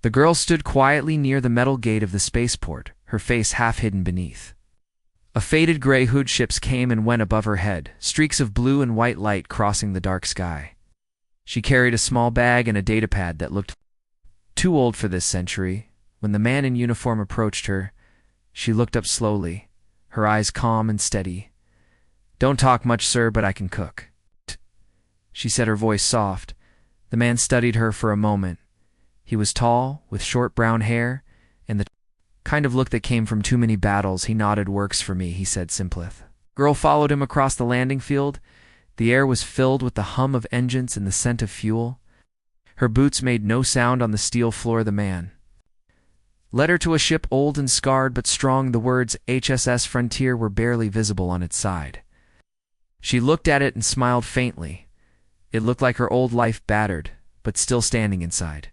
The girl stood quietly near the metal gate of the spaceport, her face half hidden beneath. A faded gray hood ships came and went above her head, streaks of blue and white light crossing the dark sky. She carried a small bag and a datapad that looked too old for this century. When the man in uniform approached her, she looked up slowly, her eyes calm and steady. "Don't talk much, sir, but I can cook," she said, her voice soft. The man studied her for a moment. He was tall, with short brown hair, and the kind of look that came from too many battles. He nodded. "Works for me," he said simply. Girl followed him across the landing field. The air was filled with the hum of engines and the scent of fuel. Her boots made no sound on the steel floor. The man led her to a ship old and scarred but strong. The words HSS Frontier were barely visible on its side. She looked at it and smiled faintly. It looked like her old life, battered, but still standing inside.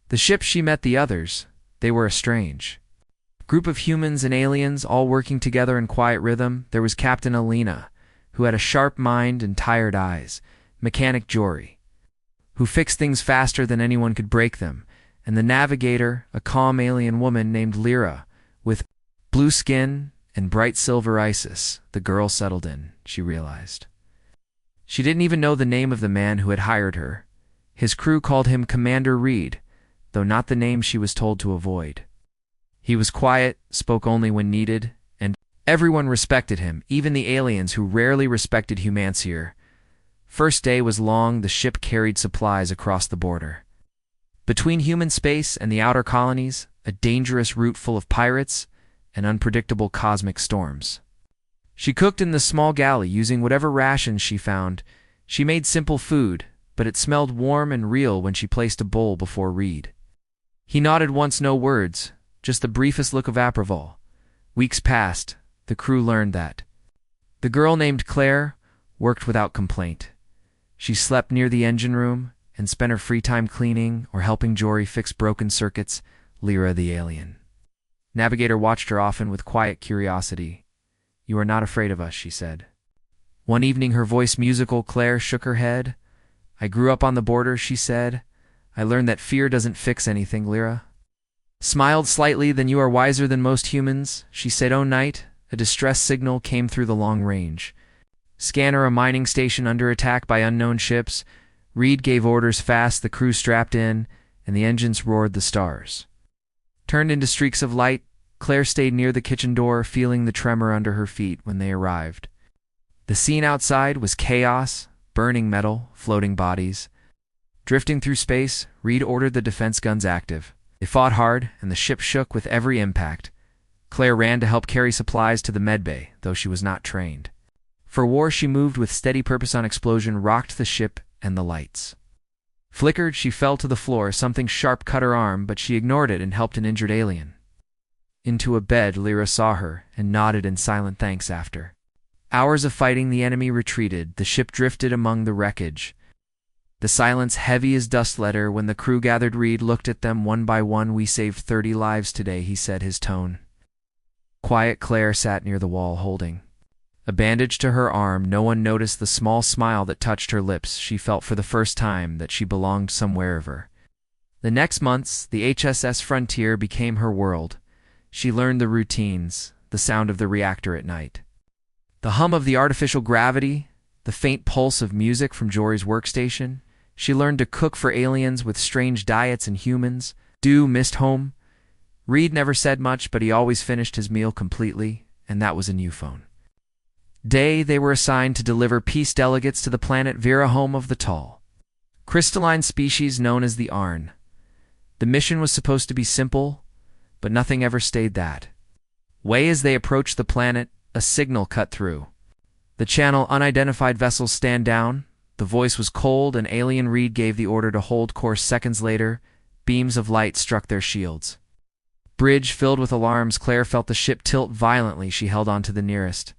The ship she met the others. They were a strange group of humans and aliens, all working together in quiet rhythm. There was Captain Alina, who had a sharp mind and tired eyes, Mechanic Jory, who fixed things faster than anyone could break them, and the navigator, a calm alien woman named Lyra, with blue skin and bright silver Isis. The girl settled in, she realized. She didn't even know the name of the man who had hired her. His crew called him Commander Reed, though not the name she was told to avoid. He was quiet, spoke only when needed, and everyone respected him, even the aliens who rarely respected humans here. First day was long. The ship carried supplies across the border. Between human space and the outer colonies, a dangerous route full of pirates and unpredictable cosmic storms. She cooked in the small galley using whatever rations she found. She made simple food, but it smelled warm and real when she placed a bowl before Reed. He nodded once, no words, just the briefest look of approval. Weeks passed. The crew learned that the girl named Claire worked without complaint. She slept near the engine room and spent her free time cleaning or helping Jory fix broken circuits. Lyra, the alien navigator, watched her often with quiet curiosity. "You are not afraid of us," she said. One evening, her voice musical, Claire shook her head. "I grew up on the border," she said. "I learned that fear doesn't fix anything." Lyra smiled slightly. "Then you are wiser than most humans," she said. "Oh, night." A distress signal came through the long range scanner. A mining station under attack by unknown ships. Reed gave orders fast. The crew strapped in, and the engines roared. The stars turned into streaks of light. Claire stayed near the kitchen door, feeling the tremor under her feet when they arrived. The scene outside was chaos, burning metal, floating bodies. Drifting through space, Reed ordered the defense guns active. They fought hard, and the ship shook with every impact. Claire ran to help carry supplies to the medbay, though she was not trained. For war, she moved with steady purpose. On explosion rocked the ship, and the lights flickered. She fell to the floor. Something sharp cut her arm, but she ignored it and helped an injured alien into a bed. Lyra saw her and nodded in silent thanks. After hours of fighting, the enemy retreated. The ship drifted among the wreckage, the silence heavy as dust. Later, when the crew gathered, Reed looked at them one by one. "We saved 30 lives today," he said, his tone quiet. Claire sat near the wall, holding a bandage to her arm. No one noticed the small smile that touched her lips. She felt for the first time that she belonged somewhere of her. The next months, the HSS Frontier became her world. She learned the routines, the sound of the reactor at night, the hum of the artificial gravity, the faint pulse of music from Jory's workstation. She learned to cook for aliens with strange diets and humans. Missed home. Reed never said much, but he always finished his meal completely, and that was a new phone. Day, they were assigned to deliver peace delegates to the planet Vera, home of the tall, crystalline species known as the Arn. The mission was supposed to be simple, but nothing ever stayed that way. As they approached the planet, a signal cut through the channel. "Unidentified vessels, stand down." The voice was cold and alien. Reed gave the order to hold course. Seconds later, beams of light struck their shields. Bridge filled with alarms. Claire felt the ship tilt violently. She held on to the nearest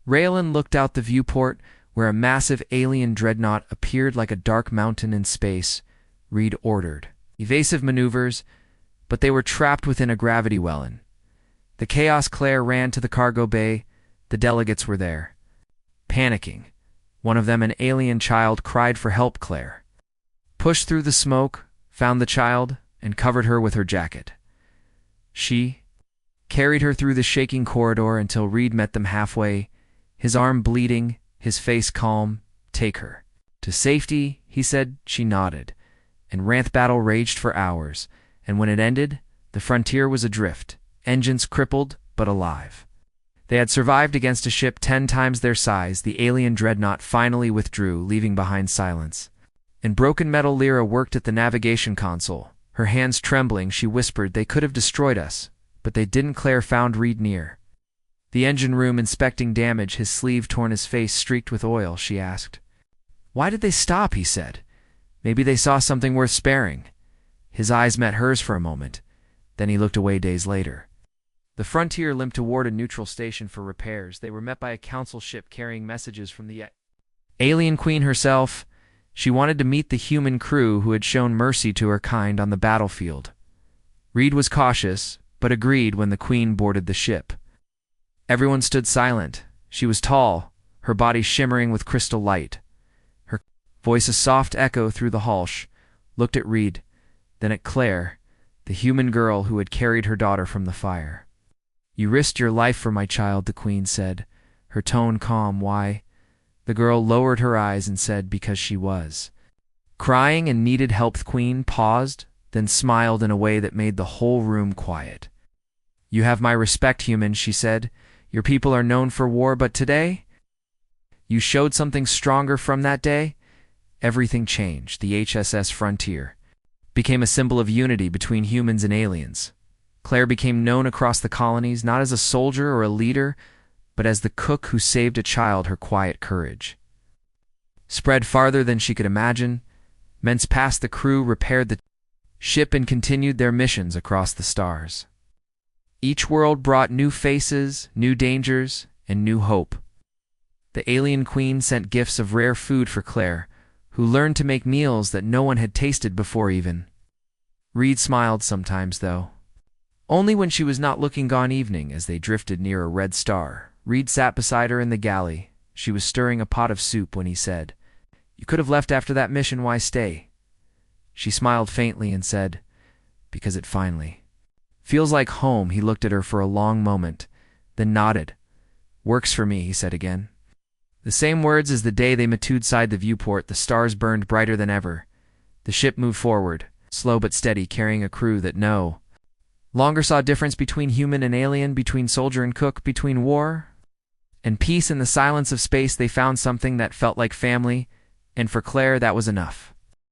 rail and looked out the viewport, where a massive alien dreadnought appeared like a dark mountain in space. Reed ordered evasive maneuvers, but they were trapped within a gravity well-in the chaos. Claire ran to the cargo bay. The delegates were there, panicking. One of them, an alien child, cried for help. Claire pushed through the smoke, found the child, and covered her with her jacket. She carried her through the shaking corridor until Reed met them halfway, his arm bleeding, his face calm. "Take her to safety," he said. She nodded, and Ranth battle raged for hours, and when it ended, the frontier was adrift, engines crippled but alive. They had survived against a ship 10 times their size. The alien dreadnought finally withdrew, leaving behind silence. And broken metal Lyra worked at the navigation console. Her hands trembling, she whispered, "They could have destroyed us, but they didn't." Claire found Reed near the engine room inspecting damage, his sleeve torn, his face streaked with oil. She asked, "Why did they stop?" he said. "Maybe they saw something worth sparing." His eyes met hers for a moment, then he looked away. Days later, the Frontier limped toward a neutral station for repairs. They were met by a council ship carrying messages from the alien queen herself. She wanted to meet the human crew who had shown mercy to her kind on the battlefield. Reed was cautious, but agreed when the queen boarded the ship. Everyone stood silent. She was tall, her body shimmering with crystal light. Her voice a soft echo through the hush, looked at Reed, then at Claire, the human girl who had carried her daughter from the fire. "You risked your life for my child," the queen said, her tone calm. "Why?" The girl lowered her eyes and said, "Because she was crying and needed help." The queen paused, then smiled in a way that made the whole room quiet. "You have my respect, human," she said. "Your people are known for war, but today you showed something stronger." From that day, everything changed. The HSS Frontier became a symbol of unity between humans and aliens. Claire became known across the colonies, not as a soldier or a leader, but as the cook who saved a child. Her quiet courage spread farther than she could imagine. Months passed, the crew repaired the ship and continued their missions across the stars. Each world brought new faces, new dangers, and new hope. The alien queen sent gifts of rare food for Claire, who learned to make meals that no one had tasted before even. Reed smiled sometimes, though. Only when she was not looking. Gone evening, as they drifted near a red star, Reed sat beside her in the galley. She was stirring a pot of soup when he said, "You could have left after that mission. Why stay?" She smiled faintly and said, "Because it finally feels like home." He looked at her for a long moment, then nodded. "Works for me," he said again. The same words as the day they met outside the viewport. The stars burned brighter than ever. The ship moved forward, slow but steady, carrying a crew that no longer saw difference between human and alien, between soldier and cook, between war and peace. In the silence of space, they found something that felt like family, and for Claire, that was enough.